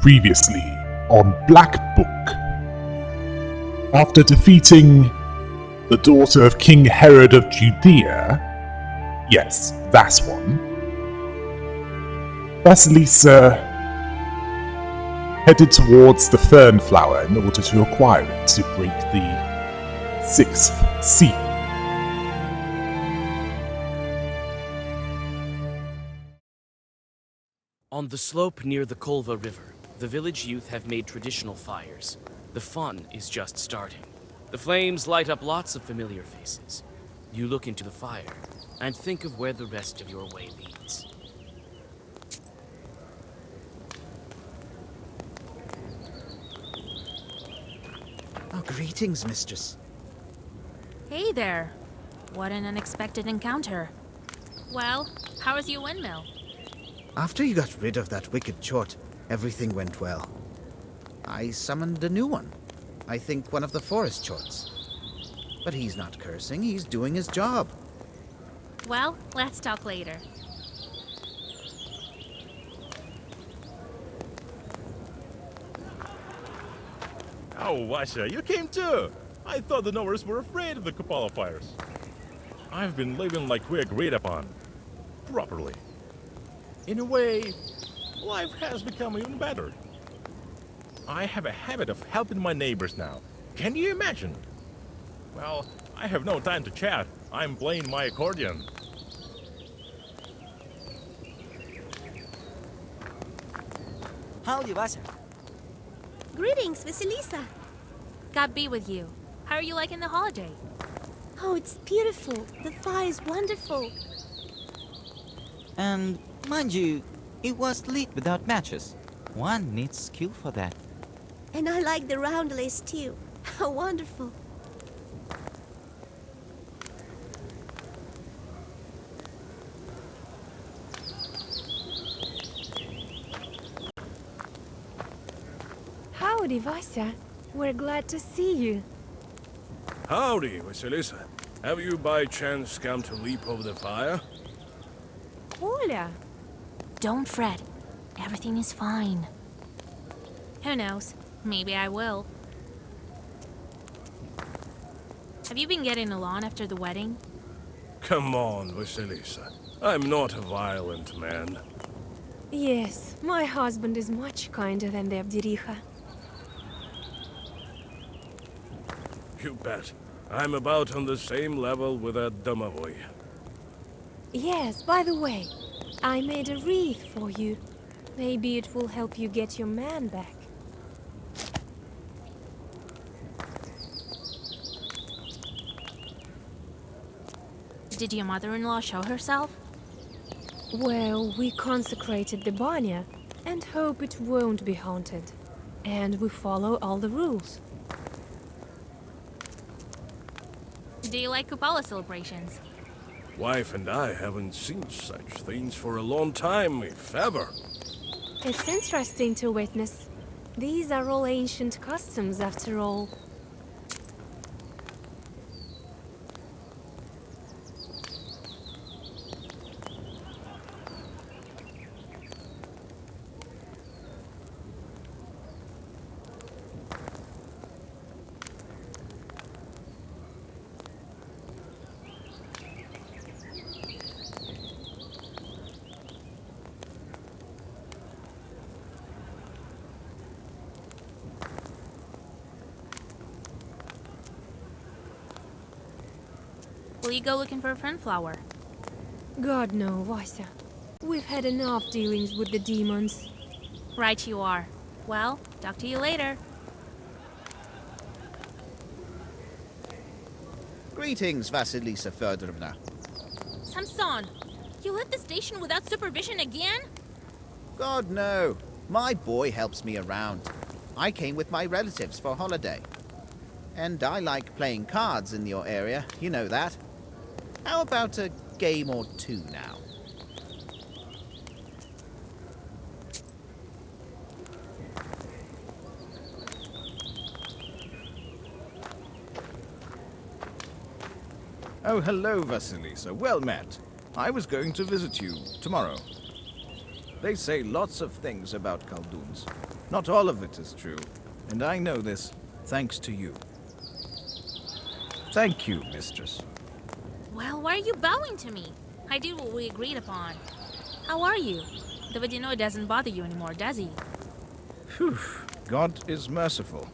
Previously on Black Book. After defeating the daughter of King Herod of Judea, yes, that's one, Vasilisa headed towards the Fern Flower in order to acquire it to break the sixth seal. On the slope near the Kolva River, the village youth have made traditional fires. The fun is just starting. The flames light up lots of familiar faces. You look into the fire and think of where the rest of your way leads. Oh, greetings, mistress. Hey there. What an unexpected encounter. Well, how is your windmill? After you got rid of that wicked chort, everything went well. I summoned a new one. I think one of the forest chorts. But he's not cursing, he's doing his job. Well, let's talk later. Oh, Vasha, you came too! I thought the Knowers were afraid of the Kupala fires. I've been living like we agreed upon. Properly. In a way, life has become even better. I have a habit of helping my neighbors now. Can you imagine? Well, I have no time to chat. I'm playing my accordion. Howdy, Vasha. Greetings, Vasilisa. God be with you. How are you liking the holiday? Oh, it's beautiful. The fire is wonderful. And mind you, it was lit without matches. One needs skill for that. And I like the roundelace too. How wonderful. Howdy, Vasya. We're glad to see you. Howdy, Vasilisa. Have you by chance come to leap over the fire? Оля! Don't fret. Everything is fine. Who knows? Maybe I will. Have you been getting along after the wedding? Come on, Vasilisa. I'm not a violent man. Yes, my husband is much kinder than the Abdiricha. You bet. I'm about on the same level with a domovoi. Yes, by the way, I made a wreath for you. Maybe it will help you get your man back. Did your mother-in-law show herself? Well, we consecrated the banya and hope it won't be haunted. And we follow all the rules. Do you like Kupala celebrations? Wife and I haven't seen such things for a long time, if ever. It's interesting to witness. These are all ancient customs, after all. Will you go looking for a Fern Flower? God no, Vasya. We've had enough dealings with the demons. Right you are. Well, talk to you later. Greetings, Vasilisa Fedorovna. Samson, you left the station without supervision again? God, no. My boy helps me around. I came with my relatives for holiday. And I like playing cards in your area, you know that. How about a game or two now? Oh, hello, Vasilisa. Well met. I was going to visit you tomorrow. They say lots of things about Khaldoons. Not all of it is true, and I know this thanks to you. Thank you, mistress. Well, why are you bowing to me? I did what we agreed upon. How are you? The Vodyanoi doesn't bother you anymore, does he? Phew, God is merciful.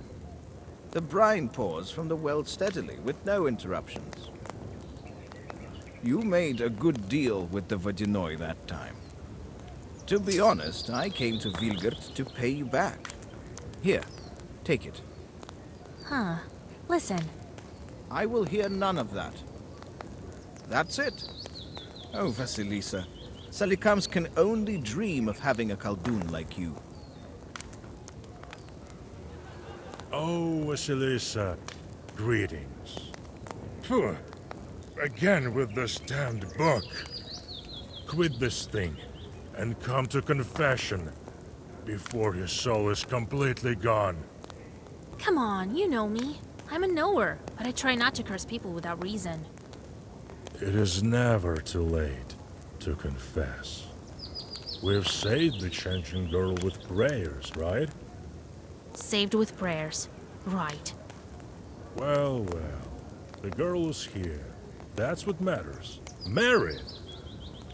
The brine pours from the well steadily, with no interruptions. You made a good deal with the Vodyanoi that time. To be honest, I came to Vilgert to pay you back. Here, take it. Huh. Listen. I will hear none of that. That's it. Oh, Vasilisa, Salikams can only dream of having a Khaldoon like you. Oh, Vasilisa, greetings. Phew, again with this damned book. Quit this thing and come to confession before your soul is completely gone. Come on, you know me. I'm a knower, but I try not to curse people without reason. It is never too late to confess. We've saved the Changeling Girl with prayers, right? Saved with prayers. Right. Well, the girl is here. That's what matters. Married!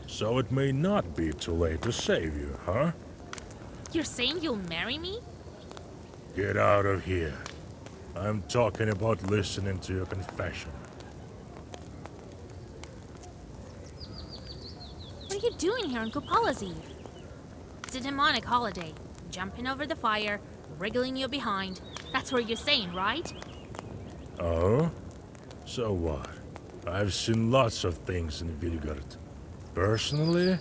So it may not be too late to save you, huh? You're saying you'll marry me? Get out of here. I'm talking about listening to your confession. What are you doing here on Kupala's Eve? It's a demonic holiday. Jumping over the fire, wriggling your behind. That's what you're saying, right? Oh? So what? I've seen lots of things in Vilgard. Personally,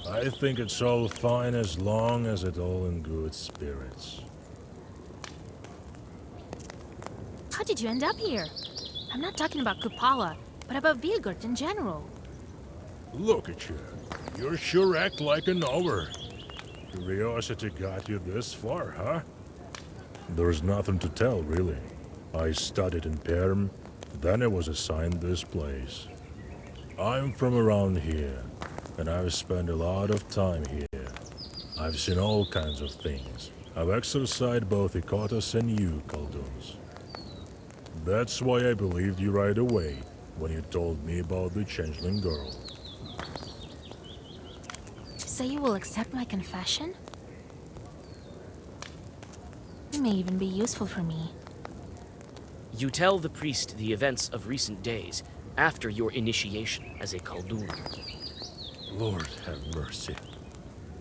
I think it's all fine as long as it's all in good spirits. How did you end up here? I'm not talking about Kupala, but about Vilgard in general. Look at you. You sure act like a knower. Curiosity got you this far, huh? There's nothing to tell, really. I studied in Perm, then I was assigned this place. I'm from around here, and I've spent a lot of time here. I've seen all kinds of things. I've exercised both Ikotas and you, Khaldoons. That's why I believed you right away when you told me about the Changeling Girl. You say you will accept my confession? It may even be useful for me. You tell the priest the events of recent days after your initiation as a Khaldoon. Lord have mercy.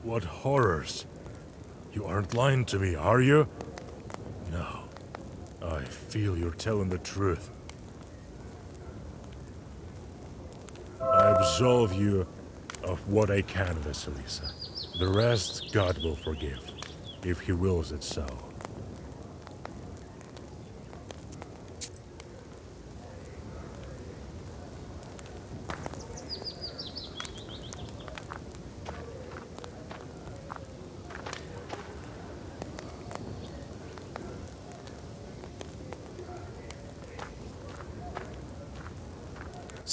What horrors! You aren't lying to me, are you? No. I feel you're telling the truth. I absolve you of what I can, Vasilisa. The rest God will forgive, if He wills it so.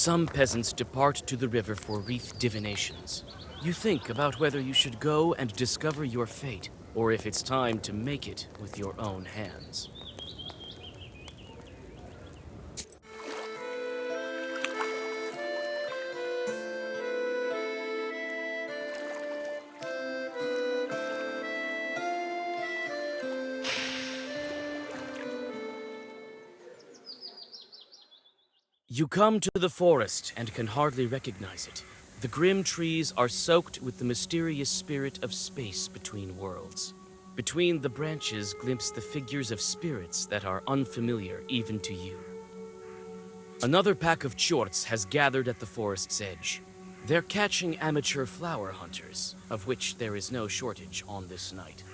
Some peasants depart to the river for wreath divinations. You think about whether you should go and discover your fate, or if it's time to make it with your own hands. You come to the forest and can hardly recognize it. The grim trees are soaked with the mysterious spirit of space between worlds. Between the branches glimpse the figures of spirits that are unfamiliar even to you. Another pack of Chorts has gathered at the forest's edge. They're catching amateur flower hunters, of which there is no shortage on this night.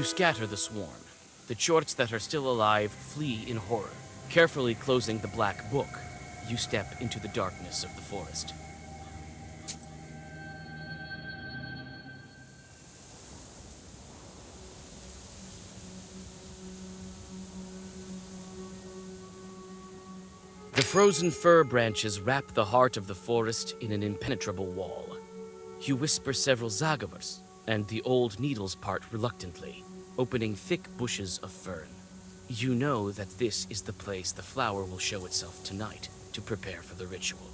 You scatter the swarm. The chorts that are still alive flee in horror. Carefully closing the black book, you step into the darkness of the forest. The frozen fir branches wrap the heart of the forest in an impenetrable wall. You whisper several zagavers, and the old needles part reluctantly, opening thick bushes of fern. You know that this is the place the flower will show itself tonight to prepare for the ritual.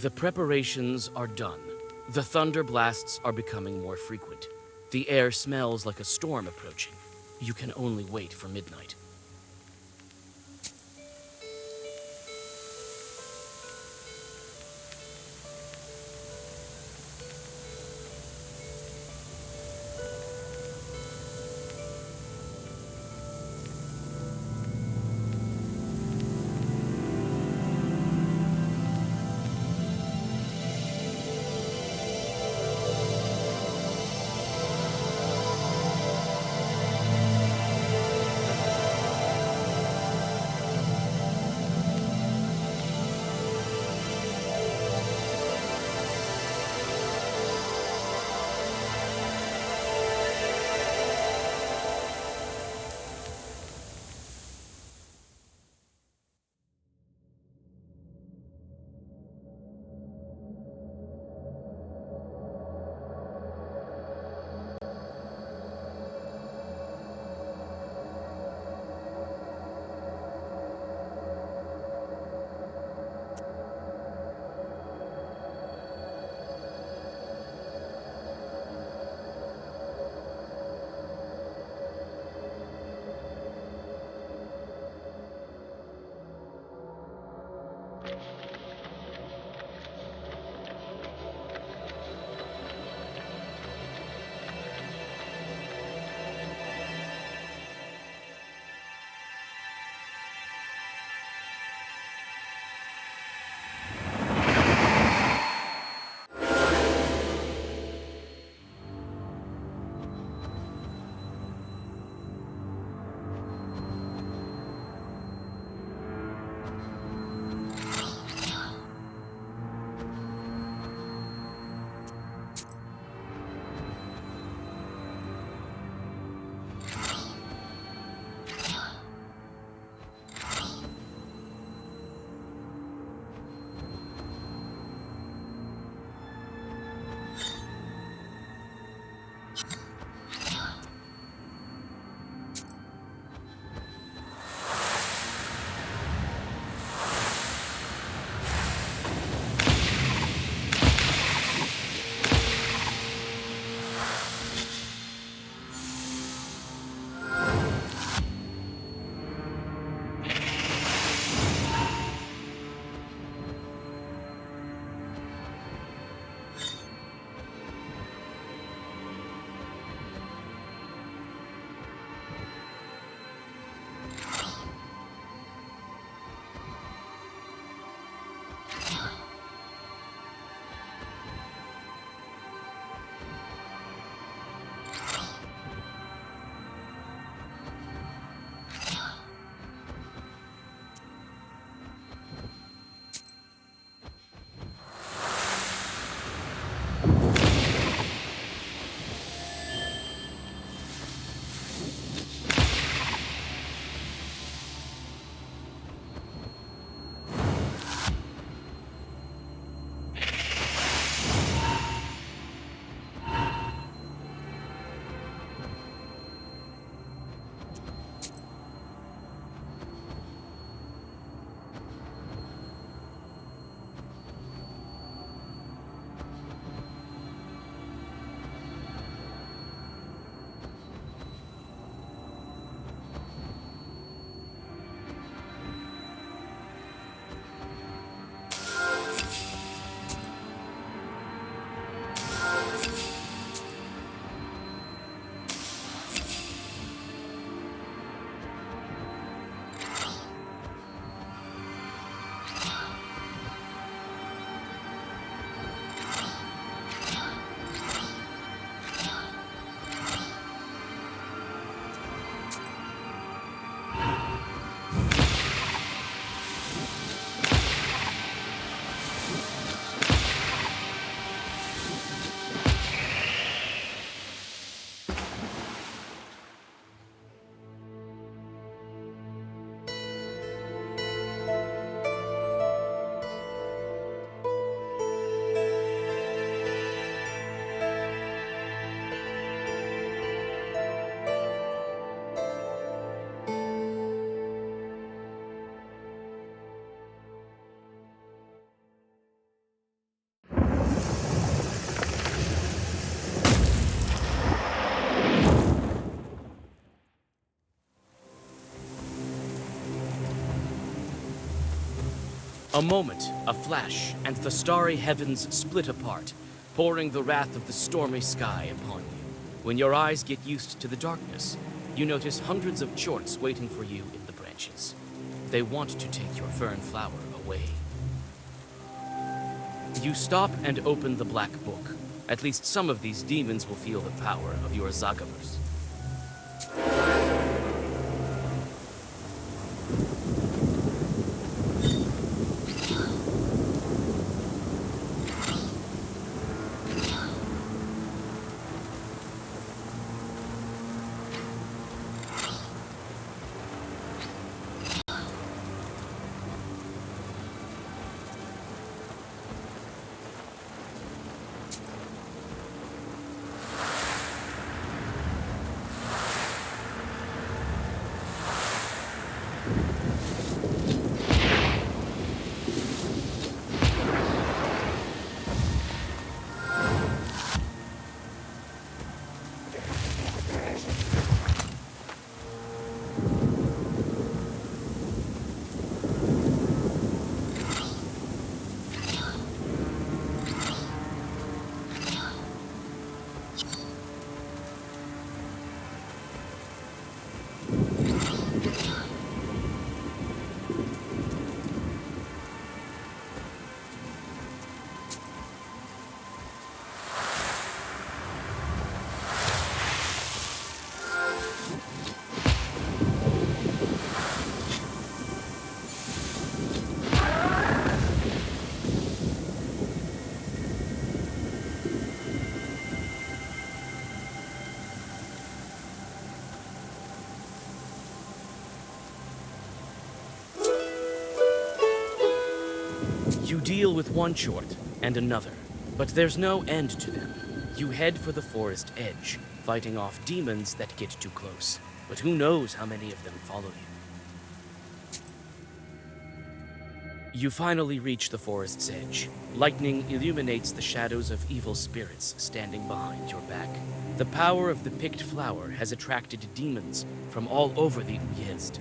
The preparations are done. The thunder blasts are becoming more frequent. The air smells like a storm approaching. You can only wait for midnight. A moment, a flash, and the starry heavens split apart, pouring the wrath of the stormy sky upon you. When your eyes get used to the darkness, you notice hundreds of chorts waiting for you in the branches. They want to take your Fern Flower away. You stop and open the black book. At least some of these demons will feel the power of your Zagaverse. You deal with one chort and another, but there's no end to them. You head for the forest edge, fighting off demons that get too close. But who knows how many of them follow you. You finally reach the forest's edge. Lightning illuminates the shadows of evil spirits standing behind your back. The power of the picked flower has attracted demons from all over the Uyezd.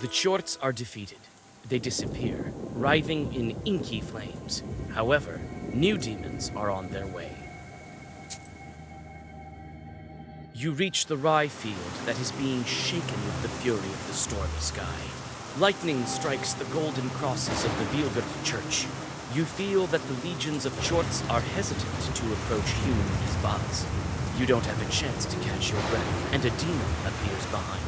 The Chorts are defeated. They disappear, writhing in inky flames. However, new demons are on their way. You reach the rye field that is being shaken with the fury of the stormy sky. Lightning strikes the golden crosses of the Vilgard Church. You feel that the legions of Chorts are hesitant to approach you in these baths. You don't have a chance to catch your breath, and a demon appears behind.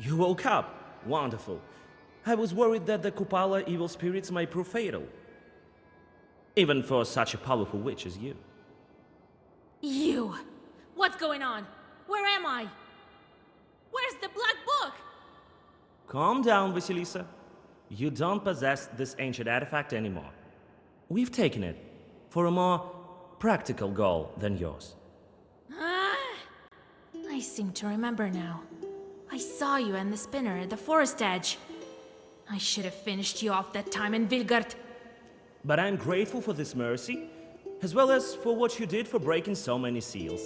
You woke up. Wonderful. I was worried that the Kupala evil spirits might prove fatal. Even for such a powerful witch as you. You! What's going on? Where am I? Where's the Black Book? Calm down, Vasilisa. You don't possess this ancient artifact anymore. We've taken it for a more practical goal than yours. I seem to remember now. I saw you and the spinner at the forest edge. I should have finished you off that time in Vilgard. But I'm grateful for this mercy, as well as for what you did for breaking so many seals.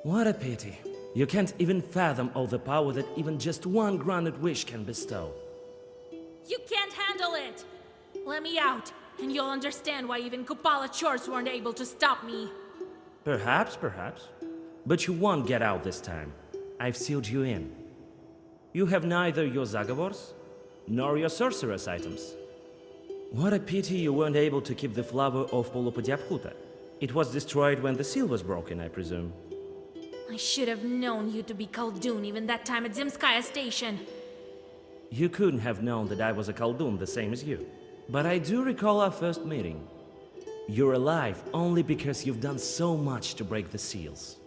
What a pity. You can't even fathom all the power that even just one granted wish can bestow. You can't handle it! Let me out, and you'll understand why even Kupala chores weren't able to stop me. Perhaps. But you won't get out this time. I've sealed you in. You have neither your Zagavors, nor your sorceress items. What a pity you weren't able to keep the flower of Polopodiaphuta. It was destroyed when the seal was broken, I presume. I should have known you to be Khaldun even that time at Zemskaya Station. You couldn't have known that I was a Khaldun the same as you. But I do recall our first meeting. You're alive only because you've done so much to break the seals.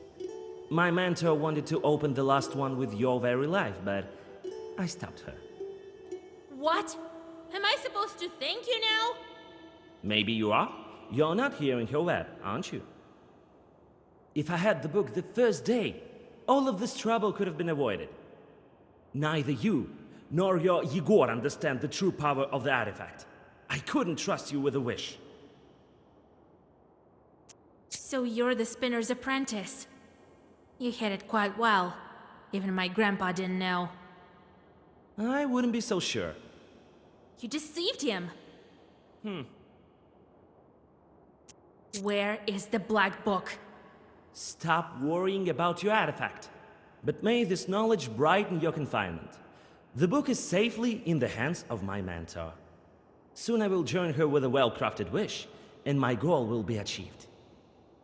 My mentor wanted to open the last one with your very life, but I stopped her. What? Am I supposed to thank you now? Maybe you are. You're not here in her web, aren't you? If I had the book the first day, all of this trouble could have been avoided. Neither you nor your Yegor understand the true power of the artifact. I couldn't trust you with a wish. So you're the spinner's apprentice. You hid it quite well. Even my grandpa didn't know. I wouldn't be so sure. You deceived him. Where is the black book? Stop worrying about your artifact. But may this knowledge brighten your confinement. The book is safely in the hands of my mentor. Soon I will join her with a well-crafted wish, and my goal will be achieved.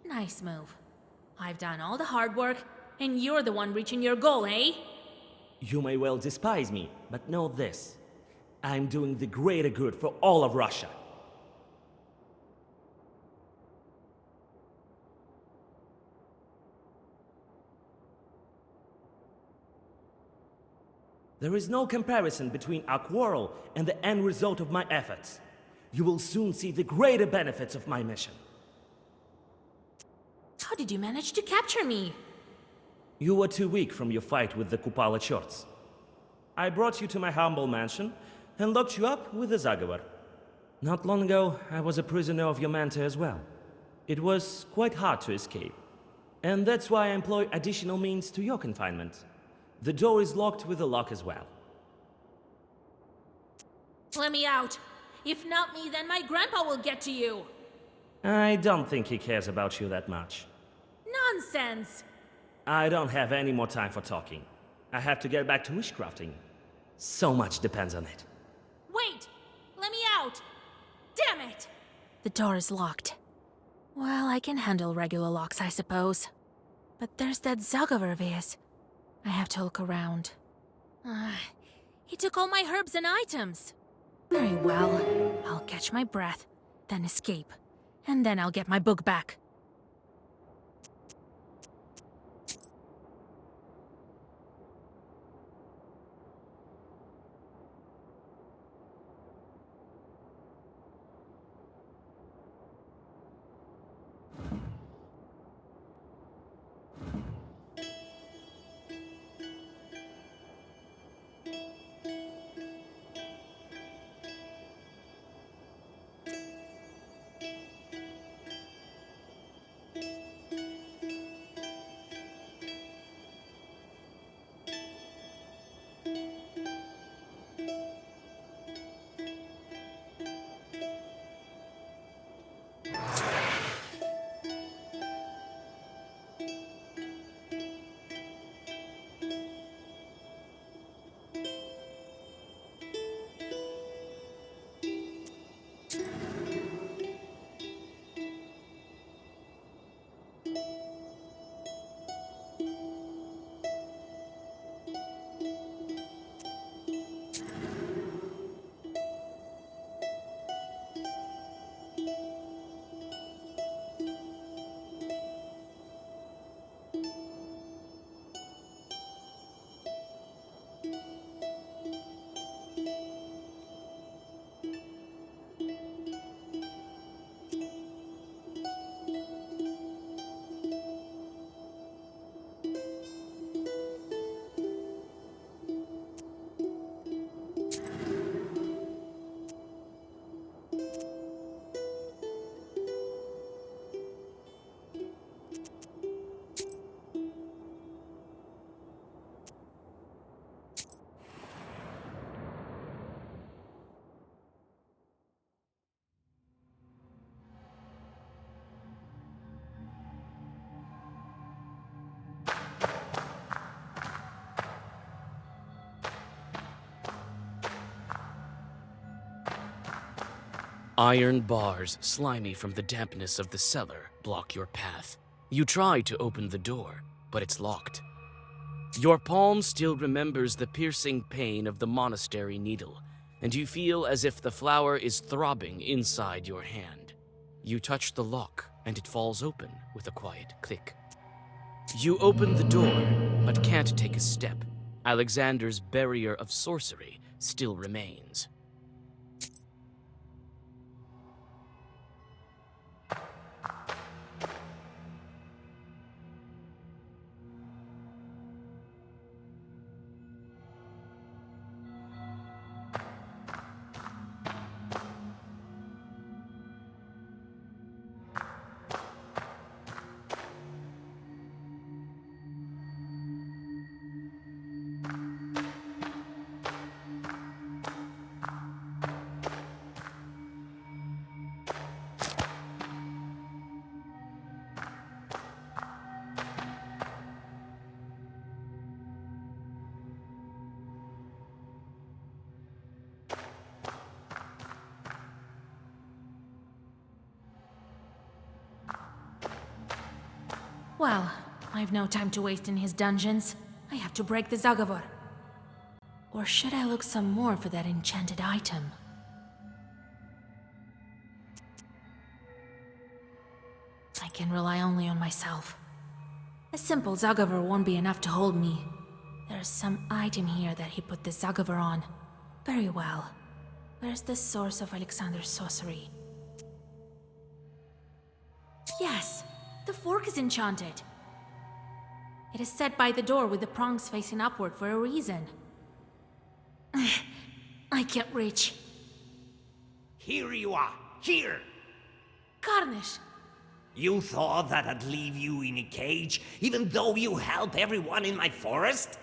Nice move. I've done all the hard work, and you're the one reaching your goal, eh? You may well despise me, but know this. I'm doing the greater good for all of Russia. There is no comparison between our quarrel and the end result of my efforts. You will soon see the greater benefits of my mission. How did you manage to capture me? You were too weak from your fight with the Kupala Chorts. I brought you to my humble mansion and locked you up with the Zagavar. Not long ago, I was a prisoner of your mentor as well. It was quite hard to escape. And that's why I employ additional means to your confinement. The door is locked with a lock as well. Let me out. If not me, then my grandpa will get to you. I don't think he cares about you that much. Nonsense. I don't have any more time for talking. I have to get back to wishcrafting. So much depends on it. Wait! Let me out! Damn it! The door is locked. Well, I can handle regular locks, I suppose. But there's that Zagavar of his. I have to look around. He took all my herbs and items. Very well. I'll catch my breath, then escape. And then I'll get my book back. Iron bars, slimy from the dampness of the cellar, block your path. You try to open the door, but it's locked. Your palm still remembers the piercing pain of the monastery needle, and you feel as if the flower is throbbing inside your hand. You touch the lock, and it falls open with a quiet click. You open the door, but can't take a step. Alexander's barrier of sorcery still remains. Well, I've no time to waste in his dungeons. I have to break the Zagavor. Or should I look some more for that enchanted item? I can rely only on myself. A simple Zagavor won't be enough to hold me. There's some item here that he put the Zagavor on. Very well. Where's the source of Alexander's sorcery? Yes! The fork is enchanted. It is set by the door with the prongs facing upward for a reason. I can't reach. Here you are. Here! Carnish! You thought that I'd leave you in a cage, even though you help everyone in my forest?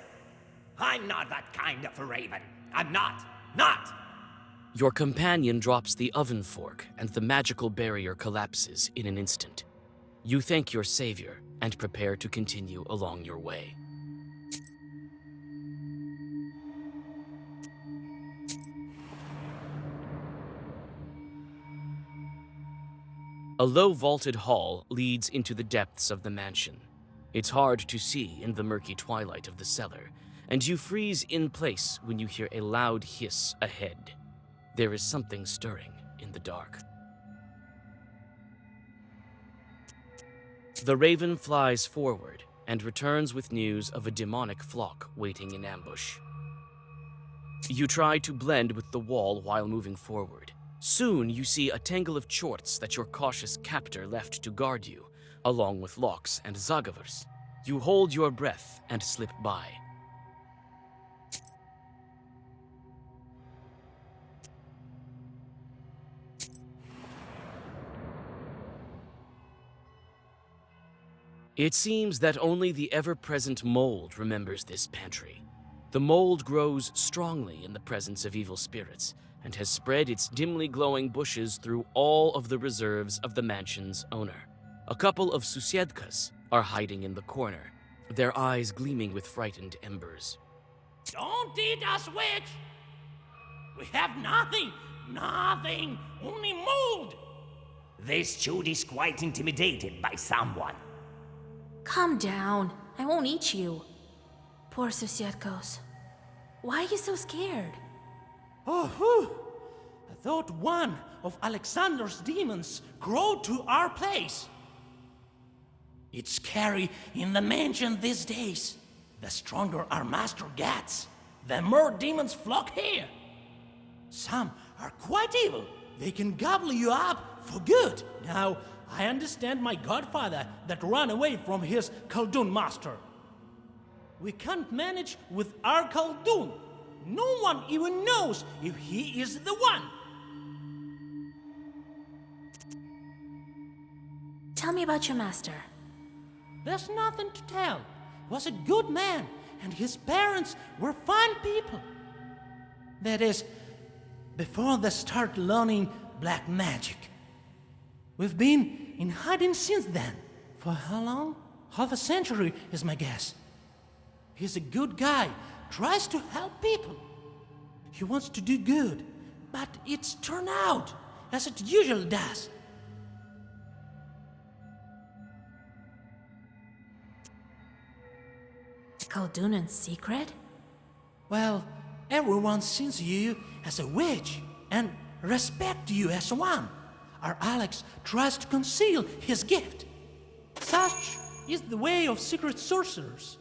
I'm not that kind of a raven. I'm not. Not! Your companion drops the oven fork, and the magical barrier collapses in an instant. You thank your savior and prepare to continue along your way. A low vaulted hall leads into the depths of the mansion. It's hard to see in the murky twilight of the cellar, and you freeze in place when you hear a loud hiss ahead. There is something stirring in the dark. The raven flies forward and returns with news of a demonic flock waiting in ambush. You try to blend with the wall while moving forward. Soon you see a tangle of chorts that your cautious captor left to guard you, along with locks and zagavers. You hold your breath and slip by. It seems that only the ever-present mold remembers this pantry. The mold grows strongly in the presence of evil spirits and has spread its dimly glowing bushes through all of the reserves of the mansion's owner. A couple of susiedkas are hiding in the corner, their eyes gleaming with frightened embers. Don't eat us, witch! We have nothing! Nothing! Only mold! This chode is quite intimidated by someone. Calm down. I won't eat you. Poor Susietkos. Why are you so scared? Oh, whew. I thought one of Alexander's demons crawled to our place. It's scary in the mansion these days. The stronger our master gets, the more demons flock here. Some are quite evil. They can gobble you up for good. Now, I understand my godfather that ran away from his Khaldun master. We can't manage with our Khaldun. No one even knows if he is the one. Tell me about your master. There's nothing to tell. He was a good man, and his parents were fine people. That is, before they start learning black magic. We've been in hiding since then. For how long? Half a century is my guess. He's a good guy, tries to help people. He wants to do good, but it's turned out as it usually does. Khaldunan's secret? Well, everyone sees you as a witch and respect you as one. Our Alex tries to conceal his gift. Such is the way of secret sorcerers.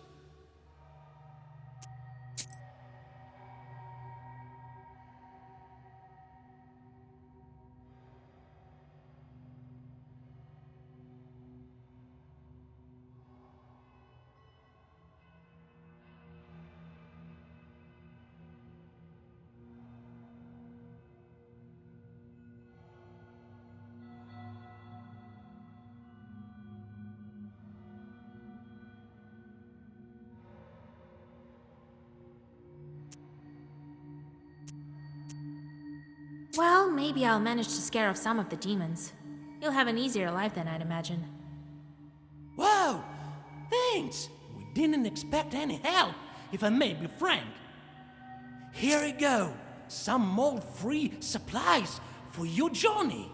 Well, maybe I'll manage to scare off some of the demons. You'll have an easier life than I'd imagine. Whoa! Thanks! We didn't expect any help, if I may be frank. Here you go. Some mold-free supplies for you, Johnny.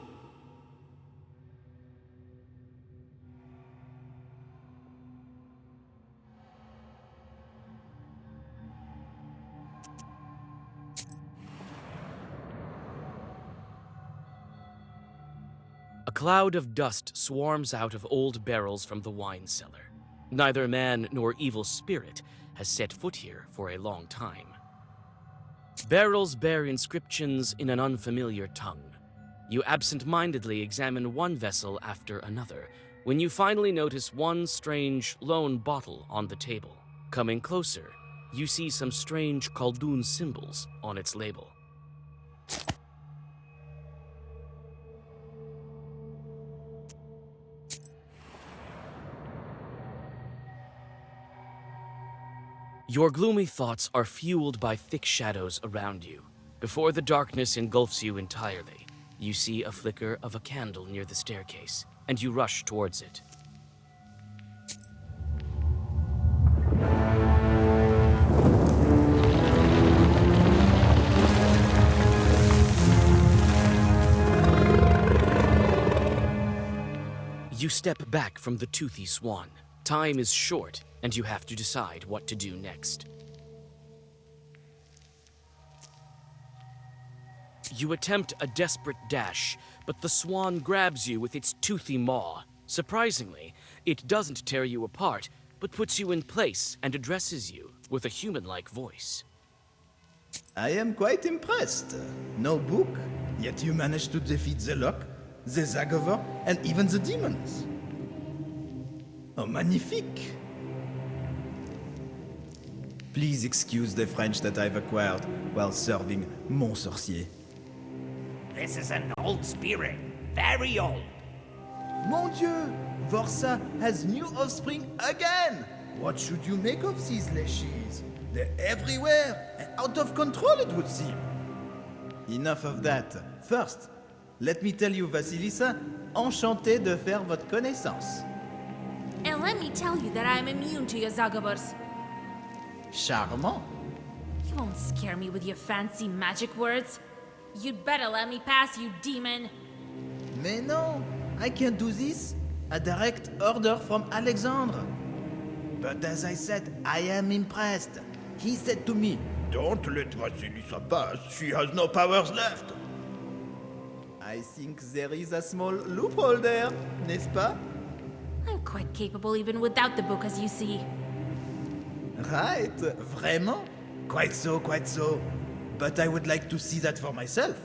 A cloud of dust swarms out of old barrels from the wine cellar. Neither man nor evil spirit has set foot here for a long time. Barrels bear inscriptions in an unfamiliar tongue. You absent-mindedly examine one vessel after another, when you finally notice one strange, lone bottle on the table. Coming closer, you see some strange Khaldun symbols on its label. Your gloomy thoughts are fueled by thick shadows around you. Before the darkness engulfs you entirely, you see a flicker of a candle near the staircase, and you rush towards it. You step back from the toothy swan. Time is short, and you have to decide what to do next. You attempt a desperate dash, but the swan grabs you with its toothy maw. Surprisingly, it doesn't tear you apart, but puts you in place and addresses you with a human-like voice. I am quite impressed. No book, yet you managed to defeat the Lock, the Zagover, and even the demons. Oh, magnifique! Please excuse the French that I've acquired while serving Mon Sorcier. This is an old spirit, very old. Mon Dieu! Vorsa has new offspring again! What should you make of these leashes? They're everywhere and out of control, it would seem. Enough of that. First, let me tell you, Vasilisa, enchanté de faire votre connaissance. And let me tell you that I'm immune to your Zagabers. Charmant. You won't scare me with your fancy magic words. You'd better let me pass, you demon. Mais non, I can't do this. A direct order from Alexandre. But as I said, I am impressed. He said to me, "Don't let Vasilisa pass. She has no powers left." I think there is a small loophole there, n'est-ce pas? I'm quite capable even without the book, as you see. Right, vraiment? Quite so, quite so. But I would like to see that for myself.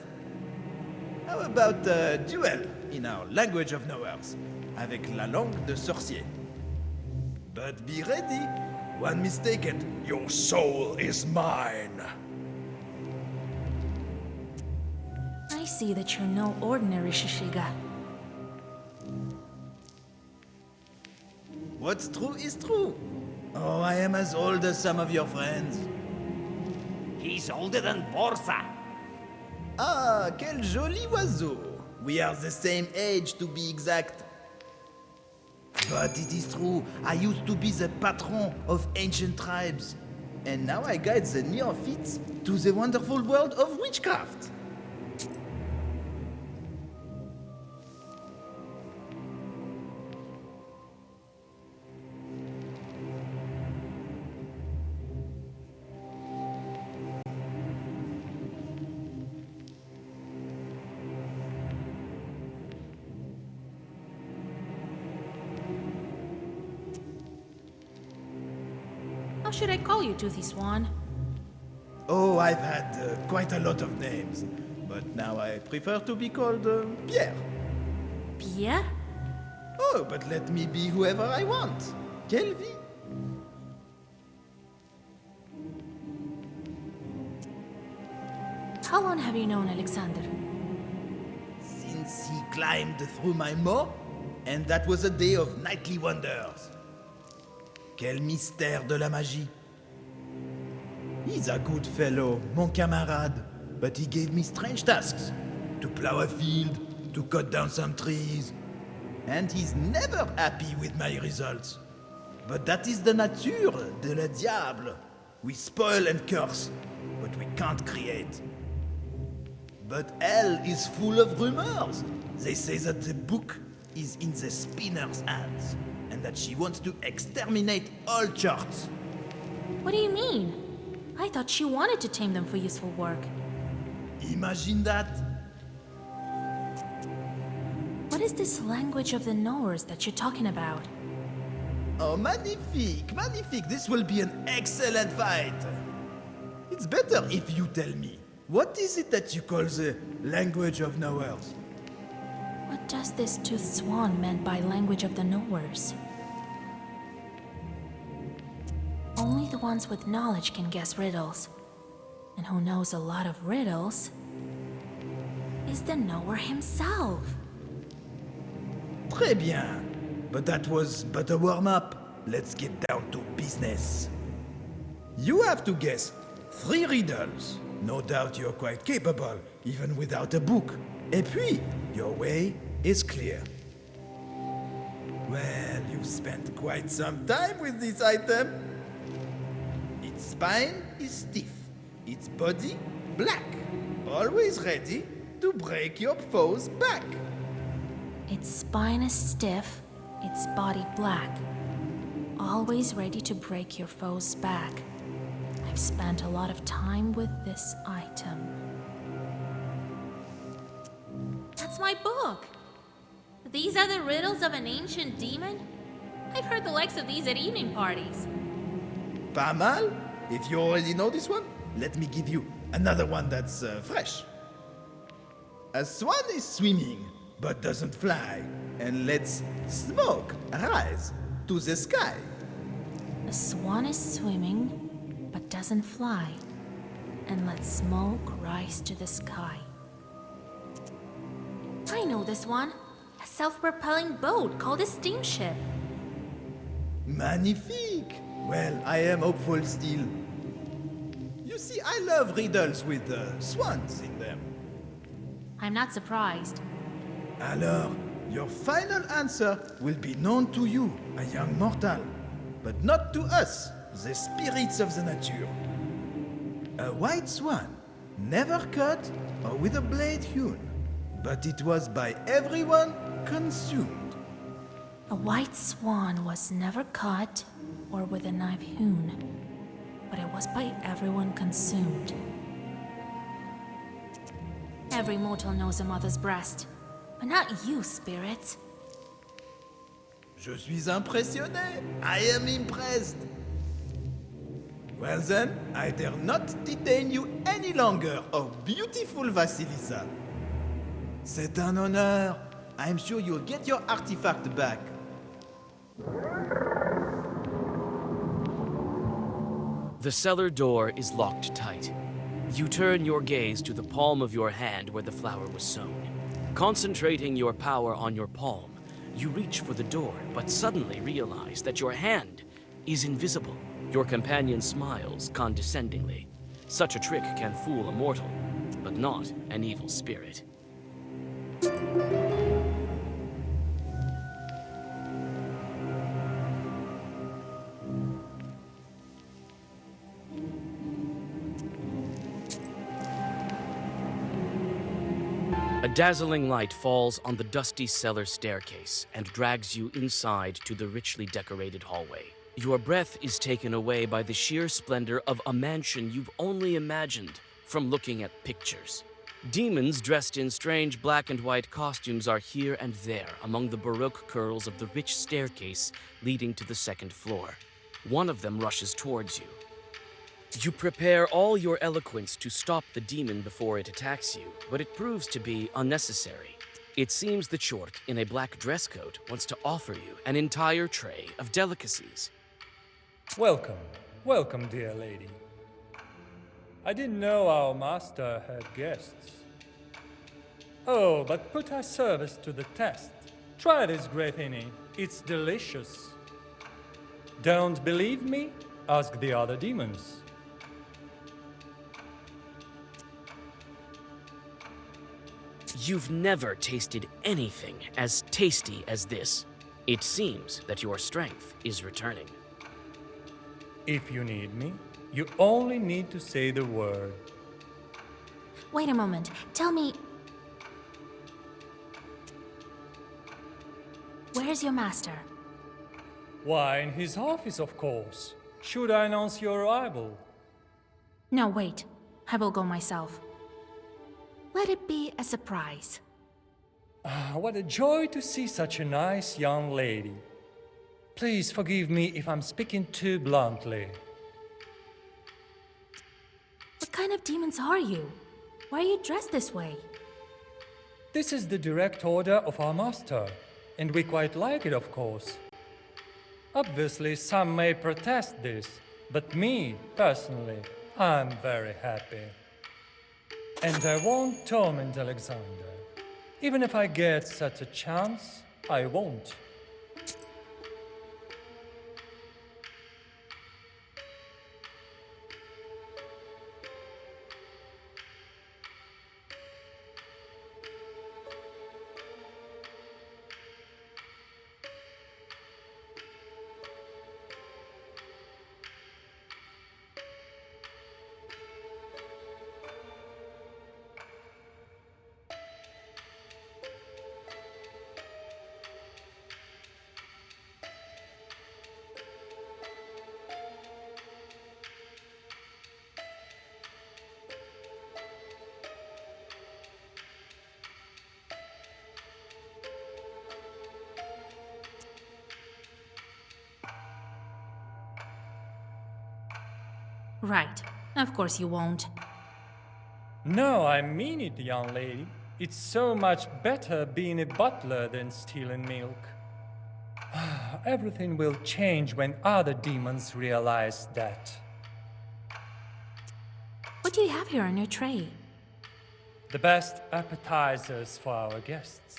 How about a duel in our language of knowers, avec la langue de sorcier? But be ready. One mistake and your soul is mine. I see that you're no ordinary Shishiga. What's true is true. Oh, I am as old as some of your friends. He's older than Borsa. Ah, quel joli oiseau. We are the same age, to be exact. But it is true, I used to be the patron of ancient tribes. And now I guide the neophytes to the wonderful world of witchcraft. should I call you, Toothy Swan? Oh, I've had quite a lot of names, but now I prefer to be called Pierre. Pierre? Oh, but let me be whoever I want. Quelle vie? How long have you known Alexander? Since he climbed through my moat, and that was a day of nightly wonders. Quel mystère de la magie. He's a good fellow, mon camarade, but he gave me strange tasks. To plow a field, to cut down some trees. And he's never happy with my results. But that is the nature de le diable. We spoil and curse, but we can't create. But hell is full of rumors. They say that the book is in the spinner's hands, and that she wants to exterminate all charts. What do you mean? I thought she wanted to tame them for useful work. Imagine that. What is this language of the knowers that you're talking about? Oh, magnifique, magnifique. This will be an excellent fight. It's better if you tell me. What is it that you call the language of knowers? What does this toothed swan meant by language of the knowers? Only the ones with knowledge can guess riddles. And who knows a lot of riddles is the knower himself. Très bien. But that was but a warm-up. Let's get down to business. You have to guess 3 riddles. No doubt you're quite capable, even without a book. Et puis, your way is clear. Well, you've spent quite some time with this item. Its spine is stiff, its body black, always ready to break your foe's back. Its spine is stiff, its body black, always ready to break your foe's back. I've spent a lot of time with this item. That's my book! These are the riddles of an ancient demon? I've heard the likes of these at evening parties. Pas mal? If you already know this one, let me give you another one that's fresh. A swan is swimming, but doesn't fly, and lets smoke rise to the sky. A swan is swimming, but doesn't fly, and lets smoke rise to the sky. I know this one. A self-propelling boat called a steamship. Magnifique! Well, I am hopeful still. You see, I love riddles with swans in them. I'm not surprised. Alors, your final answer will be known to you, a young mortal, but not to us, the spirits of the nature. A white swan, never cut or with a blade hewn, but it was by everyone consumed. A white swan was never cut or with a knife hewn, but it was by everyone consumed. Every mortal knows a mother's breast, but not you, spirits. Je suis impressionné. I am impressed. Well then, I dare not detain you any longer, oh beautiful Vasilisa. C'est un honneur. I'm sure you'll get your artifact back. The cellar door is locked tight. You turn your gaze to the palm of your hand where the flower was sown. Concentrating your power on your palm, you reach for the door, but suddenly realize that your hand is invisible. Your companion smiles condescendingly. Such a trick can fool a mortal, but not an evil spirit. A dazzling light falls on the dusty cellar staircase and drags you inside to the richly decorated hallway. Your breath is taken away by the sheer splendor of a mansion you've only imagined from looking at pictures. Demons dressed in strange black and white costumes are here and there among the baroque curls of the rich staircase leading to the second floor. One of them rushes towards you. You prepare all your eloquence to stop the demon before it attacks you, but it proves to be unnecessary. It seems the Chort in a black dress coat wants to offer you an entire tray of delicacies. Welcome, welcome, dear lady. I didn't know our master had guests. Oh, but put our service to the test. Try this grathini, it's delicious. Don't believe me? Ask the other demons. You've never tasted anything as tasty as this. It seems that your strength is returning. If you need me, you only need to say the word. Wait a moment. Tell me... Where's your master? Why, in his office, of course. Should I announce your arrival? No, wait. I will go myself. Let it be a surprise. What a joy to see such a nice young lady. Please forgive me if I'm speaking too bluntly. What kind of demons are you? Why are you dressed this way? This is the direct order of our master, and we quite like it, of course. Obviously, some may protest this, but me, personally, I'm very happy. And I won't torment Alexander. Even if I get such a chance, I won't. Right. Of course you won't. No, I mean it, young lady. It's so much better being a butler than stealing milk. Everything will change when other demons realize that. What do you have here on your tray? The best appetizers for our guests.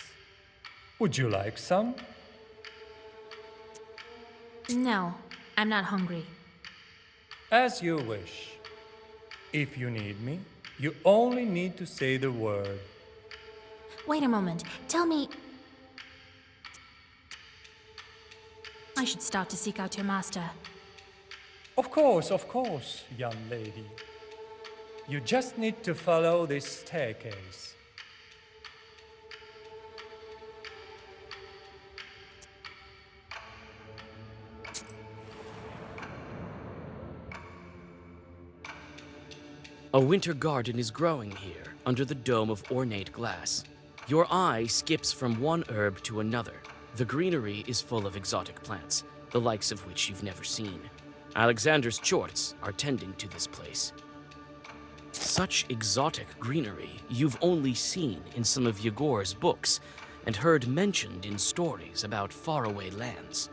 Would you like some? No, I'm not hungry. As you wish. If you need me, you only need to say the word. Wait a moment. Tell me... I should start to seek out your master. Of course, young lady. You just need to follow this staircase. A winter garden is growing here, under the dome of ornate glass. Your eye skips from one herb to another. The greenery is full of exotic plants, the likes of which you've never seen. Alexander's Chorts are tending to this place. Such exotic greenery you've only seen in some of Yegor's books and heard mentioned in stories about faraway lands.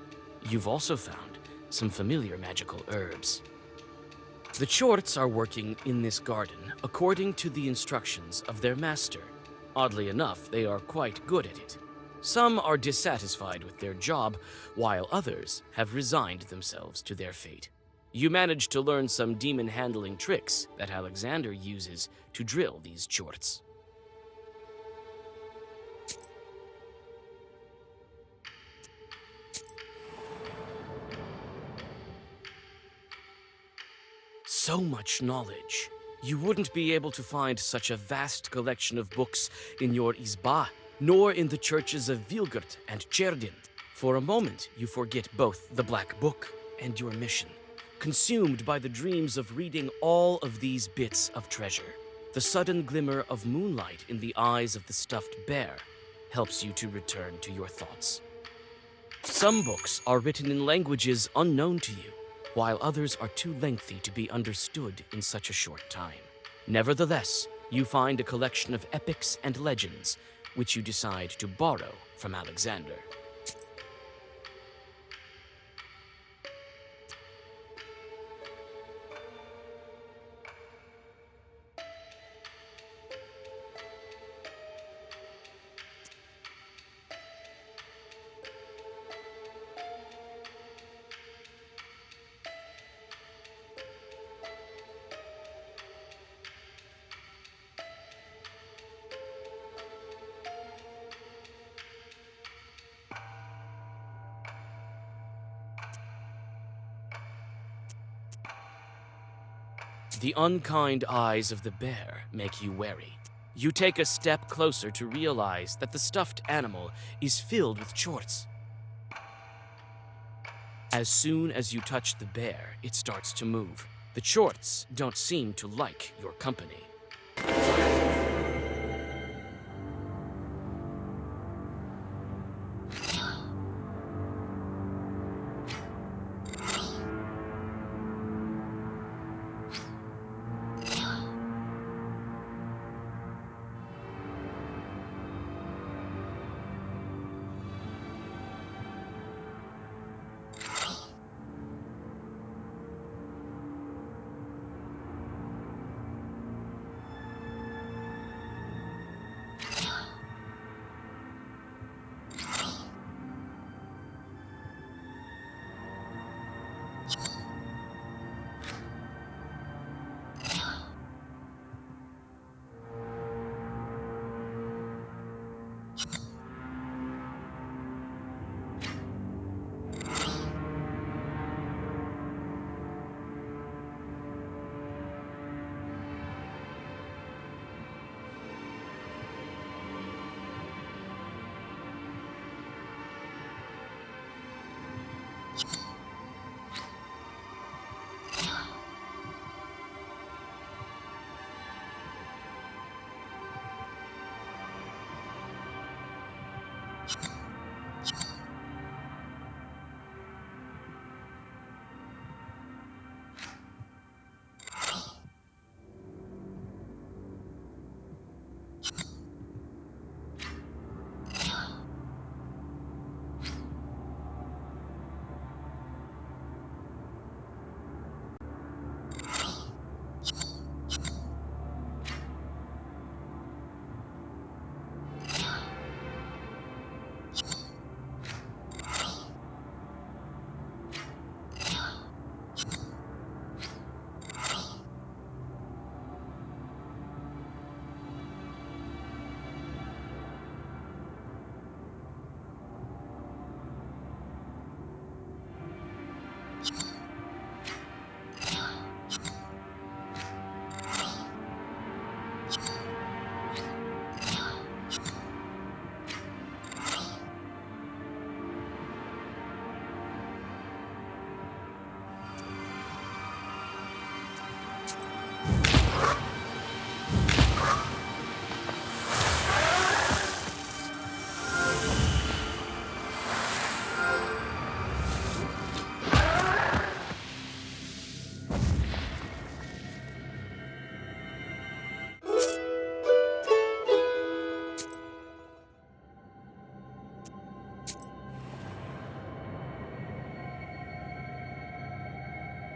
You've also found some familiar magical herbs. The Chorts are working in this garden according to the instructions of their master. Oddly enough, they are quite good at it. Some are dissatisfied with their job, while others have resigned themselves to their fate. You manage to learn some demon-handling tricks that Alexander uses to drill these Chorts. So much knowledge. You wouldn't be able to find such a vast collection of books in your Izba, nor in the churches of Vilgert and Cherdin. For a moment, you forget both the Black Book and your mission, consumed by the dreams of reading all of these bits of treasure. The sudden glimmer of moonlight in the eyes of the stuffed bear helps you to return to your thoughts. Some books are written in languages unknown to you. while others are too lengthy to be understood in such a short time. Nevertheless, you find a collection of epics and legends, which you decide to borrow from Alexander. The unkind eyes of the bear make you wary. You take a step closer to realize that the stuffed animal is filled with chorts. As soon as you touch the bear, it starts to move. The chorts don't seem to like your company.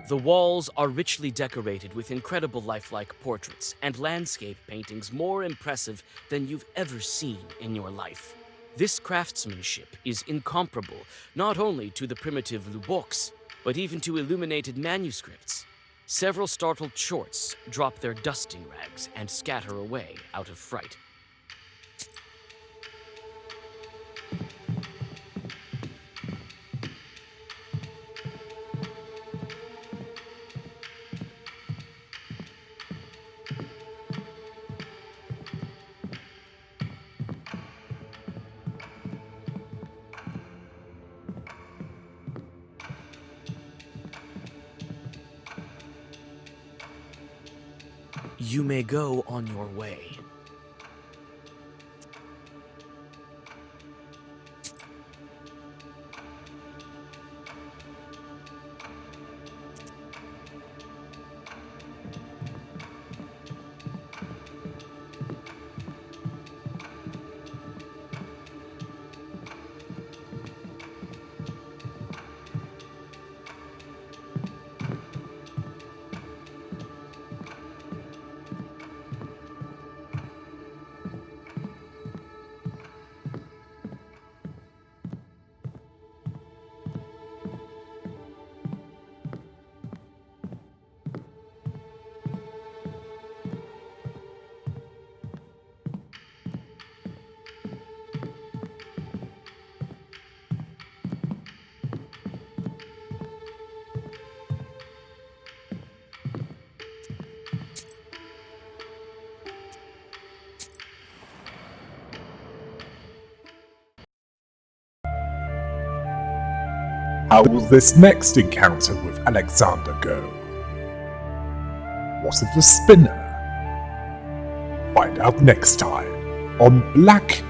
The walls are richly decorated with incredible lifelike portraits and landscape paintings more impressive than you've ever seen in your life. This craftsmanship is incomparable not only to the primitive luboks, but even to illuminated manuscripts. Several startled chorts drop their dusting rags and scatter away out of fright. You may go on your way. How will this next encounter with Alexander go? What of the spinner? Find out next time on Black